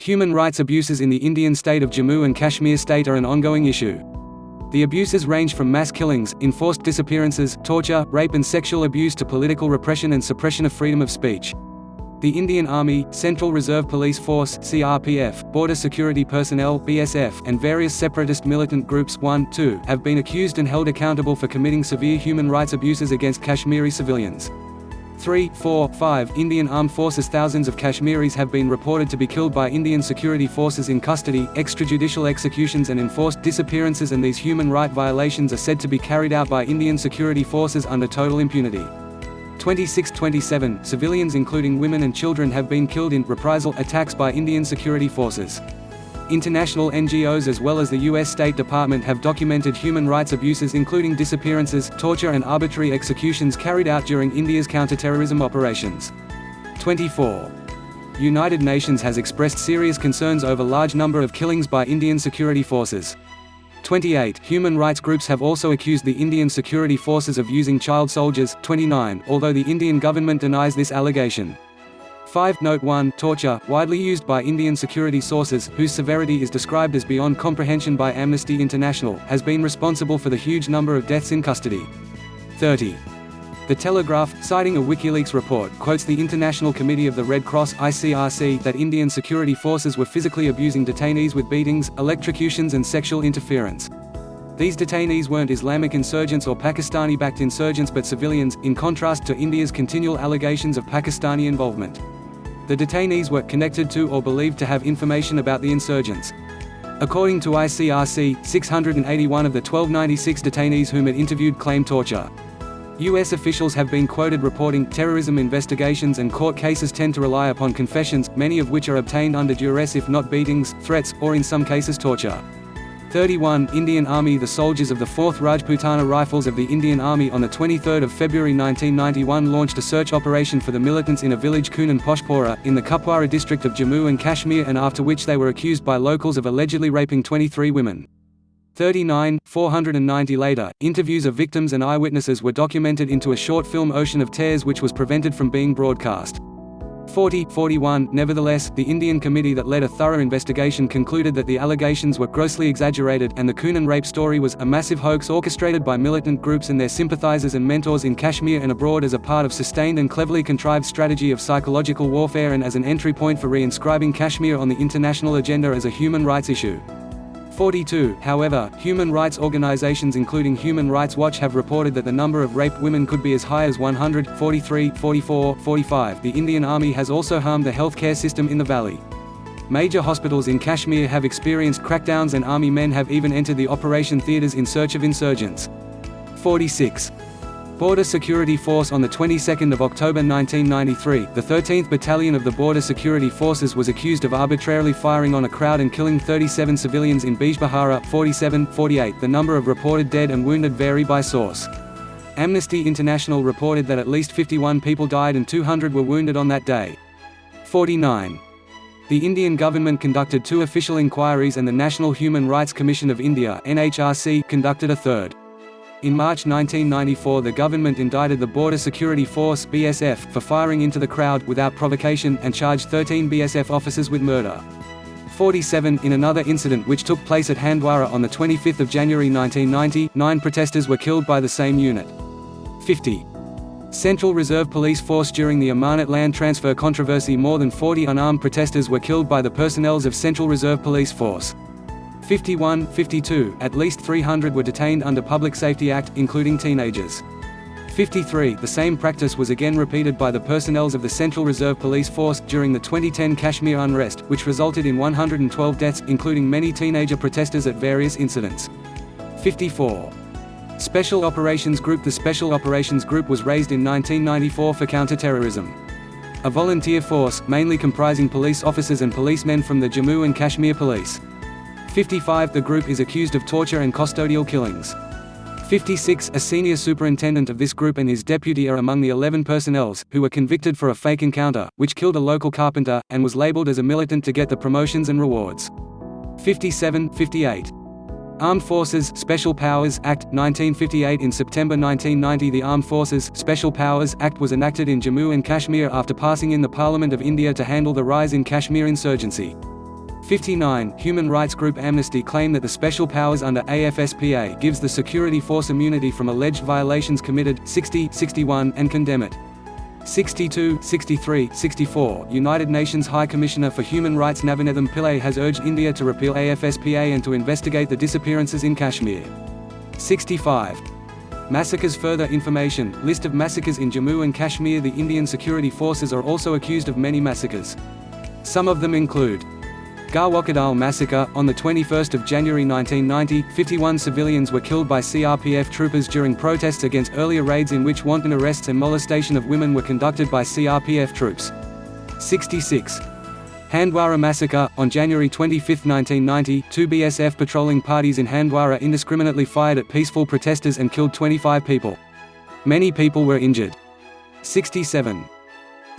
Human rights abuses in the Indian state of Jammu and Kashmir state are an ongoing issue. The abuses range from mass killings, enforced disappearances, torture, rape and sexual abuse to political repression and suppression of freedom of speech. The Indian Army, Central Reserve Police Force (CRPF), Border Security Personnel (BSF), and various separatist militant groups 1, 2 have been accused and held accountable for committing severe human rights abuses against Kashmiri civilians. 3, 4, 5 Indian Armed Forces. Thousands of Kashmiris have been reported to be killed by Indian security forces in custody, extrajudicial executions and enforced disappearances, and these human rights violations are said to be carried out by Indian security forces under total impunity. 26-27 civilians including women and children have been killed in reprisal attacks by Indian security forces. International NGOs as well as the US State Department have documented human rights abuses including disappearances, torture and arbitrary executions carried out during India's counterterrorism operations. 24. United Nations has expressed serious concerns over large number of killings by Indian security forces. 28. Human rights groups have also accused the Indian security forces of using child soldiers. 29. Although the Indian government denies this allegation. 5. Note 1. Torture, widely used by Indian security sources, whose severity is described as beyond comprehension by Amnesty International, has been responsible for the huge number of deaths in custody. 30. The Telegraph, citing a WikiLeaks report, quotes the International Committee of the Red Cross (ICRC) that Indian security forces were physically abusing detainees with beatings, electrocutions and sexual interference. These detainees weren't Islamic insurgents or Pakistani-backed insurgents but civilians, in contrast to India's continual allegations of Pakistani involvement. The detainees were connected to or believed to have information about the insurgents. According to ICRC, 681 of the 1296 detainees whom it interviewed claimed torture. US officials have been quoted reporting, terrorism investigations and court cases tend to rely upon confessions, many of which are obtained under duress if not beatings, threats, or in some cases torture. 31. Indian Army. The soldiers of the 4th Rajputana Rifles of the Indian Army on 23 February 1991 launched a search operation for the militants in a village Kunan Poshpora, in the Kupwara district of Jammu and Kashmir, and after which they were accused by locals of allegedly raping 23 women. 39. 490 later, interviews of victims and eyewitnesses were documented into a short film Ocean of Tears which was prevented from being broadcast. 41 Nevertheless, the Indian committee that led a thorough investigation concluded that the allegations were grossly exaggerated and the Kunan rape story was a massive hoax orchestrated by militant groups and their sympathizers and mentors in Kashmir and abroad as a part of sustained and cleverly contrived strategy of psychological warfare and as an entry point for reinscribing Kashmir on the international agenda as a human rights issue. 42. However, human rights organizations including Human Rights Watch have reported that the number of raped women could be as high as 100, 43, 44, 45. The Indian Army has also harmed the healthcare system in the valley. Major hospitals in Kashmir have experienced crackdowns and army men have even entered the operation theaters in search of insurgents. 46. Border Security Force. On the 22nd of October 1993, the 13th Battalion of the Border Security Forces was accused of arbitrarily firing on a crowd and killing 37 civilians in Bijbehara. 47, 48. The number of reported dead and wounded vary by source. Amnesty International reported that at least 51 people died and 200 were wounded on that day. 49. The Indian government conducted 2 official inquiries and the National Human Rights Commission of India (NHRC) conducted a third. In March 1994 the government indicted the Border Security Force (BSF) for firing into the crowd without provocation and charged 13 BSF officers with murder. 47. In another incident which took place at Handwara on 25 January 1990, 9 protesters were killed by the same unit. 50. Central Reserve Police Force. During the Amarnat land transfer controversy more than 40 unarmed protesters were killed by the personnel of Central Reserve Police Force. 51, 52, at least 300 were detained under Public Safety Act, including teenagers. 53, the same practice was again repeated by the personnel of the Central Reserve Police Force, during the 2010 Kashmir unrest, which resulted in 112 deaths, including many teenager protesters at various incidents. 54. Special Operations Group. The Special Operations Group was raised in 1994 for counter-terrorism. A volunteer force, mainly comprising police officers and policemen from the Jammu and Kashmir Police. 55. The group is accused of torture and custodial killings. 56. A senior superintendent of this group and his deputy are among the 11 personnels, who were convicted for a fake encounter, which killed a local carpenter, and was labeled as a militant to get the promotions and rewards. 57, 58. Armed Forces Special Powers Act, 1958. In September 1990 the Armed Forces Special Powers Act was enacted in Jammu and Kashmir after passing in the Parliament of India to handle the rise in Kashmir insurgency. 59. Human rights group Amnesty claim that the special powers under AFSPA gives the security force immunity from alleged violations committed. 60, 61, and condemn it. 62, 63, 64. United Nations High Commissioner for Human Rights Navinetham Pillai has urged India to repeal AFSPA and to investigate the disappearances in Kashmir. 65. Massacres. Further information, list of massacres in Jammu and Kashmir. The Indian security forces are also accused of many massacres. Some of them include Garwakadal massacre. On 21 January 1990, 51 civilians were killed by CRPF troopers during protests against earlier raids in which wanton arrests and molestation of women were conducted by CRPF troops. 66. Handwara massacre. On January 25, 1990, two BSF patrolling parties in Handwara indiscriminately fired at peaceful protesters and killed 25 people. Many people were injured. 67.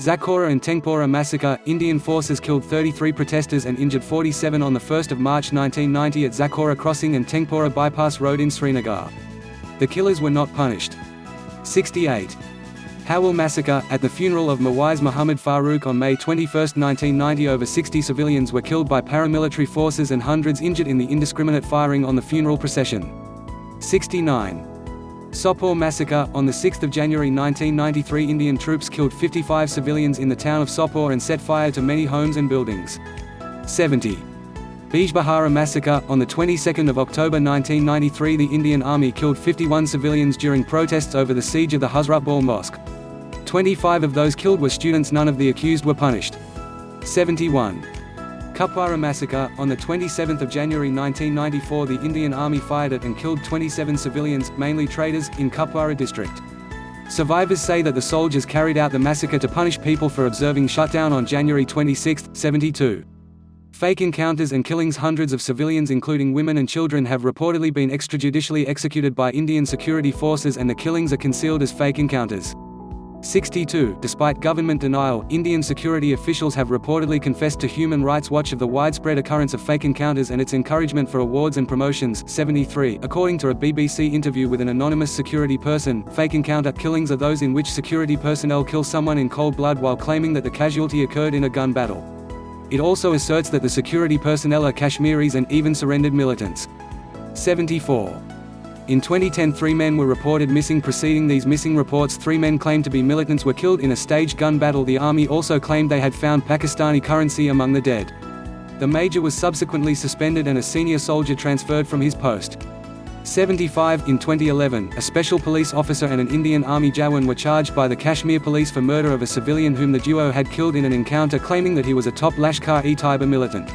Zakora and Tengpora massacre. Indian forces killed 33 protesters and injured 47 on 1 March 1990 at Zakora Crossing and Tengpora Bypass Road in Srinagar. The killers were not punished. 68. Howell massacre. At the funeral of Mawaiz Muhammad Farooq on May 21, 1990, over 60 civilians were killed by paramilitary forces and hundreds injured in the indiscriminate firing on the funeral procession. 69. Sopore massacre. On 6 January 1993, Indian troops killed 55 civilians in the town of Sopore and set fire to many homes and buildings. 70. Bijbehara massacre. On the 22nd of October 1993, the Indian Army killed 51 civilians during protests over the siege of the Hazrat Bal Mosque. 25 of those killed were students. None of the accused were punished. 71. Kupwara massacre. On the 27th of January 1994, the Indian Army fired at and killed 27 civilians, mainly traders, in Kupwara district. Survivors say that the soldiers carried out the massacre to punish people for observing shutdown on January 26, 72. Fake encounters and killings. Hundreds of civilians including women and children have reportedly been extrajudicially executed by Indian security forces, and the killings are concealed as fake encounters. 62. Despite government denial, Indian security officials have reportedly confessed to Human Rights Watch of the widespread occurrence of fake encounters and its encouragement for awards and promotions. 73. According to a BBC interview with an anonymous security person, fake encounter killings are those in which security personnel kill someone in cold blood while claiming that the casualty occurred in a gun battle. It also asserts that the security personnel are Kashmiris and even surrendered militants. 74. In 2010, 3 men were reported missing. Preceding these missing reports, 3 men claimed to be militants were killed in a staged gun battle. The army also claimed they had found Pakistani currency among the dead. The major was subsequently suspended and a senior soldier transferred from his post. 75. In 2011, a special police officer and an Indian Army Jawan were charged by the Kashmir police for murder of a civilian whom the duo had killed in an encounter, claiming that he was a top Lashkar-e-Taiba militant.